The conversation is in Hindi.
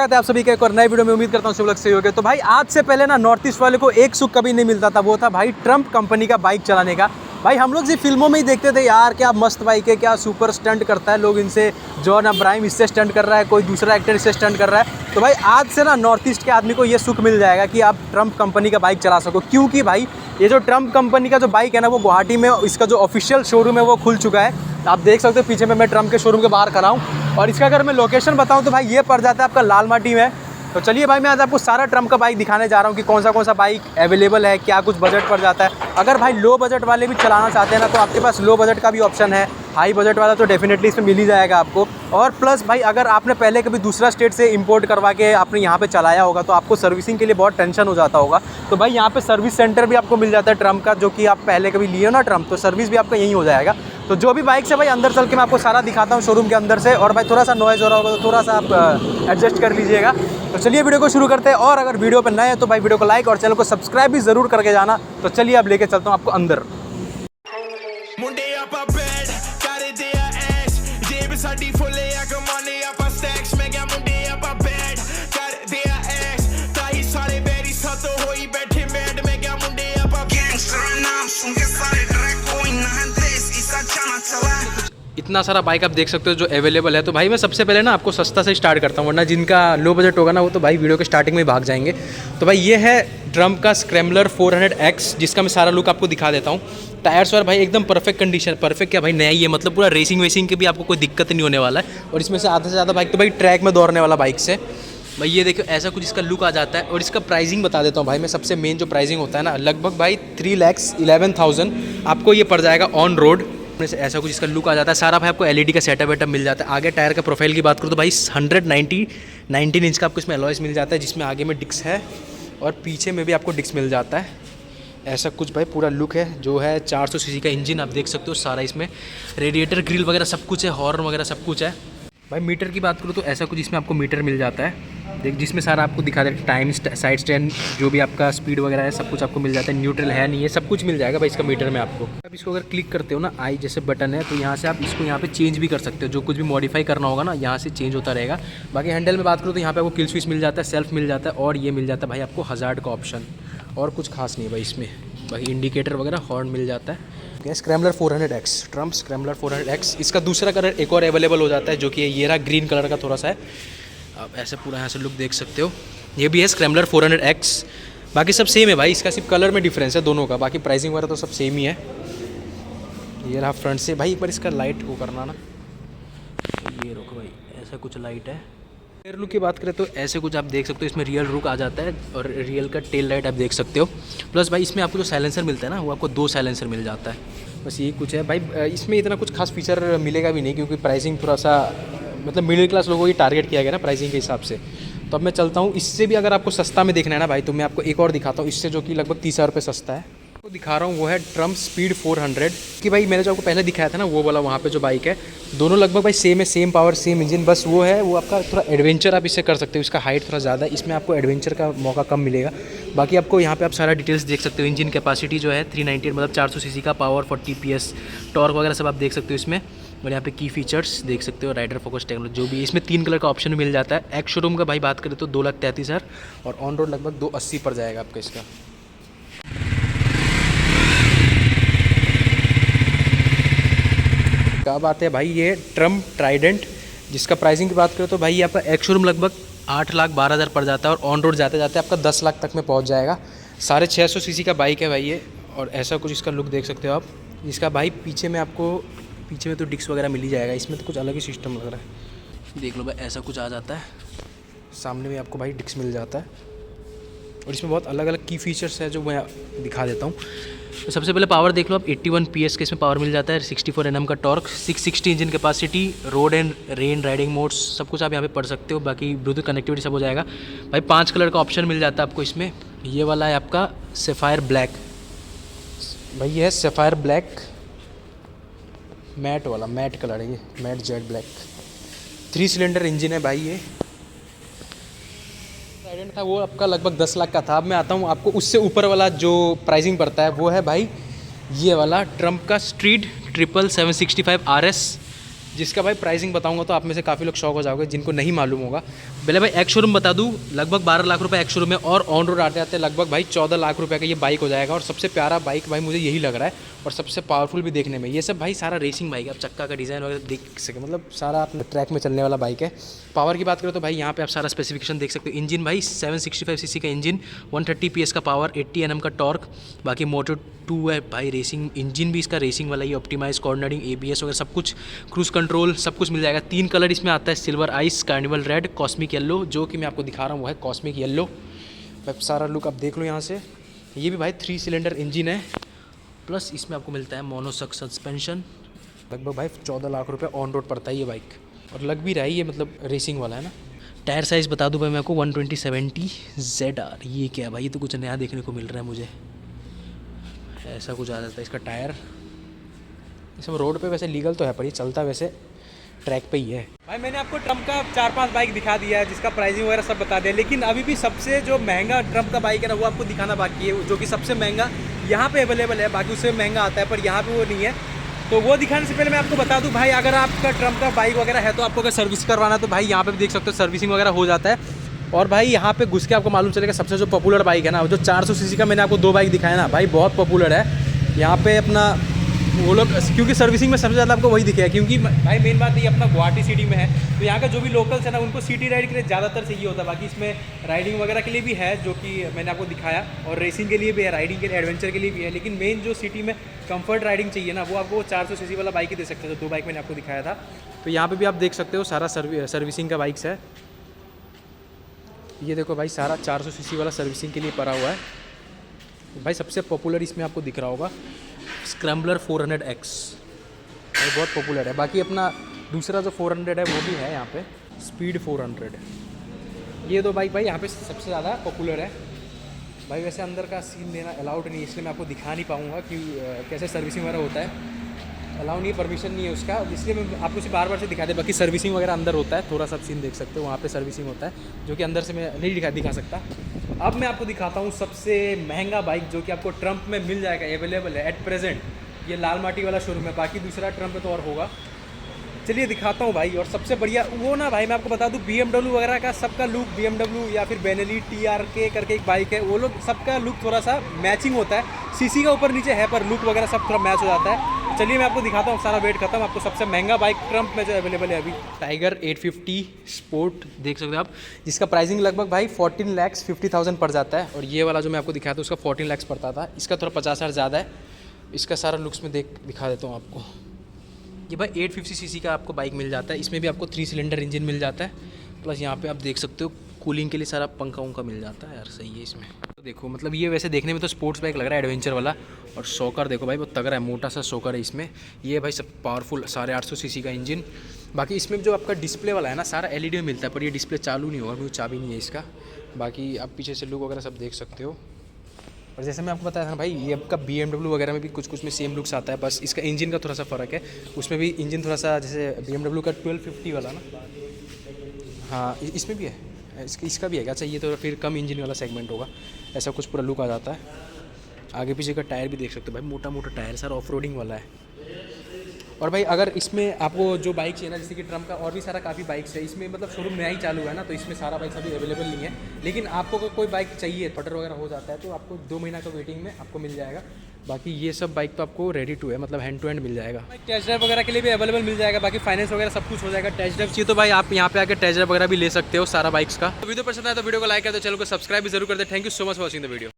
स्वागत है आप सभी का एक और नए वीडियो में। उम्मीद करता हूँ सब लोग सही होंगे। तो भाई आज से पहले ना नॉर्थ ईस्ट वाले को एक सुख कभी नहीं मिलता था, वो था भाई ट्रम्प कंपनी का बाइक चलाने का। भाई हम लोग सिर्फ फिल्मों में ही देखते थे यार, क्या मस्त बाइक है, क्या सुपर स्टंट करता है लोग इनसे, जॉन अब्राहम इससे स्टंट कर रहा है, कोई दूसरा एक्टर इससे स्टंट कर रहा है। तो भाई आज से ना नॉर्थ ईस्ट के आदमी को ये सुख मिल जाएगा कि आप ट्रम्प कंपनी का बाइक चला सको, क्योंकि भाई ये जो ट्रम्प कंपनी का जो बाइक है ना, वो गुवाहाटी में इसका जो ऑफिशियल शोरूम है वो खुल चुका है। आप देख सकते हो पीछे में मैं ट्रम्प के शोरूम के बाहर खड़ा हूँ। और इसका अगर मैं लोकेशन बताऊँ तो भाई ये पड़ जाता है आपका लाल माटी में। तो चलिए भाई मैं आज आपको सारा ट्रम्प का बाइक दिखाने जा रहा हूँ कि कौन सा बाइक अवेलेबल है, क्या कुछ बजट पड़ जाता है। अगर भाई लो बजट वाले भी चलाना चाहते हैं ना, तो आपके पास लो बजट का भी ऑप्शन है। हाई बजट वाला तो डेफिनेटली इसमें मिल ही जाएगा आपको। और प्लस भाई अगर आपने पहले कभी दूसरा स्टेट से इंपोर्ट करवा के आपने यहाँ पे चलाया होगा तो आपको सर्विसिंग के लिए बहुत टेंशन हो जाता होगा। तो भाई यहाँ पे सर्विस सेंटर भी आपको मिल जाता है ट्रम्प का, जो कि आप पहले कभी लिए हो ना ट्रम्प, तो सर्विस भी आपका यहीं हो जाएगा। तो जो भी बाइक से भाई अंदर चल के मैं आपको सारा दिखाता हूँ शोरूम के अंदर से। और भाई थोड़ा सा नॉइज़ हो रहा होगा तो थोड़ा सा आप एडजस्ट कर लीजिएगा। तो चलिए वीडियो को शुरू करते हैं। और अगर वीडियो पर नए हैं तो भाई वीडियो को लाइक और चैनल को सब्सक्राइब भी ज़रूर करके जाना। तो चलिए अब लेके चलता हूँ आपको अंदर। इतना सारा बाइक आप देख सकते हो जो अवेलेबल है। तो भाई मैं सबसे पहले ना आपको सस्ता से स्टार्ट करता हूँ, वरना जिनका लो बजट होगा ना वो तो भाई वीडियो के स्टार्टिंग में भाग जाएंगे। तो भाई ये है ट्रम्प का स्क्रैम्बलर 400X, जिसका मैं सारा लुक आपको दिखा देता हूँ। टायर्स और भाई एकदम परफेक्ट कंडीशन, परफेक्ट क्या भाई नया ही है, मतलब पूरा रेसिंग वेसिंग के भी आपको कोई दिक्कत नहीं होने वाला है। और इसमें से आधे से ज़्यादा बाइक तो भाई ट्रैक में दौड़ने वाला बाइक से। भाई ये देखो ऐसा कुछ इसका लुक आ जाता है। और इसका प्राइसिंग बता देता हूँ भाई मैं, सबसे मेन जो प्राइसिंग होता है ना, लगभग भाई 3,11,000 आपको ये पड़ जाएगा ऑन रोड। से ऐसा कुछ इसका लुक आ जाता है सारा। भाई आपको एलईडी का सेटअप वेटअप मिल जाता है। आगे टायर का प्रोफाइल की बात करूँ तो भाई 19 इंच का आपको इसमें अलॉयस मिल जाता है, जिसमें आगे में डिस्क है और पीछे में भी आपको डिस्क मिल जाता है। ऐसा कुछ भाई पूरा लुक है जो है। 400 सीसी का इंजन आप देख सकते हो सारा, इसमें रेडिएटर ग्रिल वगैरह सब कुछ है, हॉर्न वगैरह सब कुछ है। भाई मीटर की बात करूँ तो ऐसा कुछ इसमें आपको मीटर मिल जाता है, देख जिसमें सारा आपको दिखा देगा टाइम, साइड स्टैंड, जो भी आपका स्पीड वगैरह है सब कुछ आपको मिल जाता है। न्यूट्रल है नहीं है, सब कुछ मिल जाएगा भाई इसका मीटर में आपको। अब इसको अगर क्लिक करते हो ना, आई जैसे बटन है, तो यहाँ से आप इसको यहाँ पे चेंज भी कर सकते हो। जो कुछ भी मॉडिफाई करना होगा ना यहाँ से चेंज होता रहेगा। बाकी हैंडल में बात करूँ तो यहाँ पे आपको किल स्विच मिल जाता है, सेल्फ मिल जाता है और ये मिल जाता है भाई आपको हज़ार्ड का ऑप्शन। और कुछ खास नहीं है भाई इसमें, भाई इंडिकेटर वगैरह हॉर्न मिल जाता है। Scrambler 400X, Trump scrambler 400X। इसका दूसरा कलर एक और अवेलेबल हो जाता है, जो कि ये रहा ग्रीन कलर का थोड़ा सा है। आप ऐसे पूरा यहाँ से लुक देख सकते हो। ये भी है स्क्रैम्बलर 400X। बाकी सब सेम है भाई, इसका सिर्फ कलर में डिफरेंस है दोनों का, बाकी प्राइसिंग वगैरह तो सब सेम ही है। ये रहा फ्रंट से। भाई एक बार इसका लाइट वो करना ना, ये रोको भाई, ऐसा कुछ लाइट है। रियर लुक की बात करें तो ऐसे कुछ आप देख सकते हो, इसमें रियल लुक आ जाता है और रियल का टेल लाइट आप देख सकते हो। प्लस भाई इसमें आपको जो साइलेंसर मिलता है ना, वो आपको 2 साइलेंसर मिल जाता है। बस यही कुछ है भाई। इसमें इतना कुछ खास फीचर मिलेगा भी नहीं, क्योंकि प्राइसिंग थोड़ा सा मतलब मिडिल क्लास लोगों को टारगेट किया गया ना प्राइसिंग के हिसाब से। तो अब मैं चलता हूँ, इससे भी अगर आपको सस्ता में देखना है ना भाई, तो मैं आपको एक और दिखाता हूँ इससे, जो कि लगभग 30,000 रुपये सस्ता है। तो दिखा रहा हूँ वो है ट्रम्प स्पीड 400 कि भाई मैंने जो आपको पहले दिखाया था ना वो वाला, वहाँ पे जो बाइक है दोनों लगभग भाई सेम है, सेम पावर सेम इंजन। बस वो है वो आपका थोड़ा एडवेंचर आप इससे कर सकते हो, इसका हाइट थोड़ा ज़्यादा है, इसमें आपको एडवेंचर का मौका कम मिलेगा। बाकी आपको यहाँ पे आप सारा डिटेल्स देख सकते हो। इंजन कैपेसिटी जो है 398 मतलब 400 सीसी का, पावर 40 PS, टॉर्क वगैरह सब आप देख सकते हो इसमें। और यहाँ पे की फीचर्स देख सकते हो, राइडर फोकस टेक्नोलॉजी जो भी, इसमें 3 कलर का ऑप्शन मिल जाता है। एक्स शोरूम का भाई बात करें तो 2,33,000 और ऑन रोड लगभग 280 पड़ जाएगा आपका इसका। क्या बात है भाई, ये ट्रम्प ट्राइडेंट, जिसका प्राइसिंग की बात करें तो भाई आपका एक्स शोरूम लगभग 8,12,000 पड़ जाता है और ऑन रोड जाते जाते आपका 10 लाख तक में पहुंच जाएगा। 650 सीसी का बाइक है भाई ये। और ऐसा कुछ इसका लुक देख सकते हो आप। इसका भाई पीछे में आपको, पीछे में तो डिस्क वगैरह मिल ही जाएगा, इसमें तो कुछ अलग ही सिस्टम लग रहा है। देख लो भाई ऐसा कुछ आ जाता है। सामने में आपको भाई डिस्क मिल जाता है और इसमें बहुत अलग अलग की फीचर्स है जो मैं दिखा देता हूँ। तो सबसे पहले पावर देख लो आप, 81 PS के इसमें पावर मिल जाता है, 64 Nm का torque, 660 engine capacity, road and rain riding modes सब कुछ आप यहाँ पे पढ़ सकते हो। बाकी ब्लूटूथ कनेक्टिविटी सब हो जाएगा भाई। 5 कलर का ऑप्शन मिल जाता है आपको इसमें। ये वाला है आपका सफ़ायर ब्लैक, भाई ये है सफ़ायर ब्लैक मैट वाला, मैट कलर है ये, matte jet black. 3 cylinder engine है भाई ये। था वो आपका लगभग 10 लाख का था। अब मैं आता हूँ आपको उससे ऊपर वाला जो प्राइसिंग पड़ता है, वो है भाई ये वाला ट्रम्प का स्ट्रीट 765 RS, जिसका भाई प्राइसिंग बताऊंगा तो आप में से काफ़ी लोग शॉक हो जाओगे जिनको नहीं मालूम होगा। पहले भाई एक्स शोरूम बता दूँ, लगभग 12 लाख रुपए एक्स शोरूम में, और ऑन रोड आते आते लगभग भाई 14 लाख रुपए का ये बाइक हो जाएगा। और सबसे प्यारा बाइक भाई मुझे यही लग रहा है, और सबसे पावरफुल भी देखने में। ये सब भाई सारा रेसिंग बाइक है, आप चक्का का डिज़ाइन वगैरह देख सके, मतलब सारा आप ट्रैक में चलने वाला बाइक है। पावर की बात करें तो भाई यहाँ पे आप सारा स्पेसिफिकेशन देख सकते हो। इंजन भाई 765 सीसी का इंजन, 130 PS का पावर, 80 Nm का टॉर्क। बाकी मोटो 2 है भाई, रेसिंग इंजन भी इसका रेसिंग वाला ही, ऑप्टिमाइज कॉर्नरिंग, ABS वगैरह सब कुछ, क्रूज कंट्रोल सब कुछ मिल जाएगा। 3 कलर इसमें आता है, silver ice, carnival red, cosmic yellow. जो कि मैं आपको दिखा रहा हूँ वो है कॉस्मिक येलो। सारा लुक आप देख लो यहाँ से। ये भी भाई 3 सिलेंडर इंजन है, प्लस इसमें आपको मिलता है मोनोशॉक सस्पेंशन। लगभग भाई 14 लाख रुपए ऑन रोड पड़ता है ये बाइक, और लग भी रहा है ये मतलब रेसिंग वाला है ना। टायर साइज़ बता दूं भाई मैं आपको, 120/70 ZR। ये क्या है भाई, ये तो कुछ नया देखने को मिल रहा है मुझे। ऐसा कुछ आ जाता है इसका टायर। इसमें रोड पे वैसे लीगल तो है, पर ये चलता वैसे ट्रैक पे ही है। भाई मैंने आपको ट्रम्प का 4-5 बाइक दिखा दिया है, जिसका प्राइसिंग वगैरह सब बता दिया, लेकिन अभी भी सबसे जो महंगा ट्रम्प का बाइक है ना वो आपको दिखाना बाकी है, जो कि सबसे महंगा यहाँ पे अवेलेबल है। बाकी उससे महंगा आता है, पर यहाँ पे वो नहीं है। तो वो दिखाने से पहले मैं आपको बता दूं भाई, अगर आपका ट्रम्प का बाइक वगैरह है तो आपको अगर सर्विस करवाना है तो भाई यहाँ पे भी देख सकते हो सर्विसिंग वगैरह हो जाता है। और भाई यहाँ पे घुस के आपको मालूम चलेगा सबसे जो पॉपुलर बाइक है ना, जो 400 सीसी का मैंने आपको 2 बाइक दिखाया ना भाई, बहुत पॉपुलर है यहाँ पे अपना। वो लोग क्योंकि सर्विसिंग में सबसे ज़्यादा आपको वही दिखेगा, क्योंकि भाई मेन बात ये अपना गुवाहाटी सिटी में है, तो यहाँ का जो भी लोकल्स है ना उनको सिटी राइड के लिए ज़्यादातर चाहिए होता है। बाकी इसमें राइडिंग वगैरह के लिए भी है, जो कि मैंने आपको दिखाया, और रेसिंग के लिए भी है, राइडिंग के लिए, एडवेंचर के लिए भी है। लेकिन मेन जो सिटी में कंफर्ट राइडिंग चाहिए ना, वो आपको 400 सीसी वाला बाइक ही दे सकते हैं। तो 2 बाइक मैंने आपको दिखाया था। तो यहाँ पर भी आप देख सकते हो सारा सर्विसिंग का बाइक्स है। ये देखो भाई सारा 400 सीसी वाला सर्विसिंग के लिए पड़ा हुआ है भाई। सबसे पॉपुलर इसमें आपको दिख रहा होगा स्क्रैम्बलर 400X, ये बहुत पॉपुलर है। बाकी अपना दूसरा जो 400 है वो भी है यहाँ पे, स्पीड 400। ये 2 बाइक भाई यहाँ पे सबसे ज़्यादा पॉपुलर है भाई। वैसे अंदर का सीन देना अलाउड नहीं है, इसलिए मैं आपको दिखा नहीं पाऊँगा कि कैसे सर्विसिंग वगैरह होता है। अलाउ नहीं है, परमिशन नहीं है उसका, इसलिए मैं आपको सिर्फ बार से दिखा दे। बाकी सर्विसिंग वगैरह अंदर होता है, थोड़ा सा सीन देख सकते हो, वहाँ पे सर्विसिंग होता है, जो कि अंदर से मैं नहीं दिखा सकता। अब मैं आपको दिखाता हूँ सबसे महंगा बाइक, जो कि आपको ट्रम्प में मिल जाएगा, अवेलेबल है एट प्रेजेंट। ये लाल माटी वाला शोरूम है, बाकी दूसरा ट्रम्प में तो और होगा। चलिए दिखाता हूँ भाई। और सबसे बढ़िया वो ना भाई, मैं आपको बता दूँ BMW वगैरह का सबका लुक, BMW या फिर बेनेली TRK करके एक बाइक है, वो लोग सबका लुक थोड़ा सा मैचिंग होता है। सीसी का ऊपर नीचे है, पर लुक वगैरह सब थोड़ा मैच हो जाता है। चलिए मैं आपको दिखाता हूँ, सारा वेट खत्म। आपको सबसे महंगा बाइक ट्रम्प में जो अवेलेबल है अभी, टाइगर 850 स्पोर्ट देख सकते हो आप, जिसका प्राइसिंग लगभग भाई 14,50,000 पड़ जाता है। और ये वाला जो मैं आपको दिखाया था उसका 14 लाख पड़ता था, इसका थोड़ा 50,000 ज़्यादा है। इसका सारा लुक्स में दिखा देता हूँ आपको। ये भाई 850 सीसी का आपको बाइक मिल जाता है। इसमें भी आपको 3 सिलेंडर इंजन मिल जाता है, प्लस यहाँ पे आप देख सकते हो कूलिंग के लिए सारा पंखा उंखा मिल जाता है यार, सही है इसमें। तो देखो मतलब ये वैसे देखने में तो स्पोर्ट्स बाइक लग रहा है, एडवेंचर वाला। और शॉकर देखो भाई, बहुत तगड़ा है, मोटा सा शॉकर है इसमें। ये भाई सब पावरफुल 850 सीसी का इंजन। बाकी इसमें जो आपका डिस्प्ले वाला है ना, सारा LED में मिलता है, पर ये डिस्प्ले चालू नहीं होगा, क्योंकि चाबी नहीं है इसका। बाकी आप पीछे से लुक वगैरह सब देख सकते हो। और जैसे मैं आपको बताया था भाई, ये आपका BMW वगैरह में भी कुछ में सेम लुक्स आता है, बस इसका इंजन का थोड़ा सा फ़र्क है। उसमें भी इंजन थोड़ा सा, जैसे BMW का 1250 वाला ना, हाँ इसमें भी है, इसका भी है। अच्छा ये तो फिर कम इंजन वाला सेगमेंट होगा, ऐसा कुछ पूरा लुक आ जाता है। आगे पीछे का टायर भी देख सकते हो भाई, मोटा मोटा टायर, सारा ऑफ रोडिंग वाला है। और भाई अगर इसमें आपको जो बाइक चाहिए ना, जैसे कि ट्रम्प का और भी सारा काफ़ी बाइक्स है इसमें, मतलब शोरूम नया ही चालू है ना, तो इसमें सारा बाइक्स अभी अवेलेबल नहीं है। लेकिन आपको अगर कोई बाइक चाहिए, पटर वगैरह हो जाता है, तो आपको 2 महीना का वेटिंग में आपको मिल जाएगा। बाकी ये सब बाइक तो आपको रेडी टू है, मतलब हैंड टू हैंड मिल जाएगा। टेस्ट ड्राइव वगैरह के लिए भी अवेलेबल मिल जाएगा, बाकी फाइनेंस वगैरह सब कुछ हो जाएगा। टेस्ट ड्राइव चाहिए तो भाई आप यहाँ पे आकर टेस्ट ड्राइव वगैरह भी ले सकते हो सारा बाइक्स का। तो वीडियो पसंद आया तो वीडियो को लाइक कर दो, चैनल को सब्सक्राइब भी जरूर कर दे। Thank you so much for watching the video.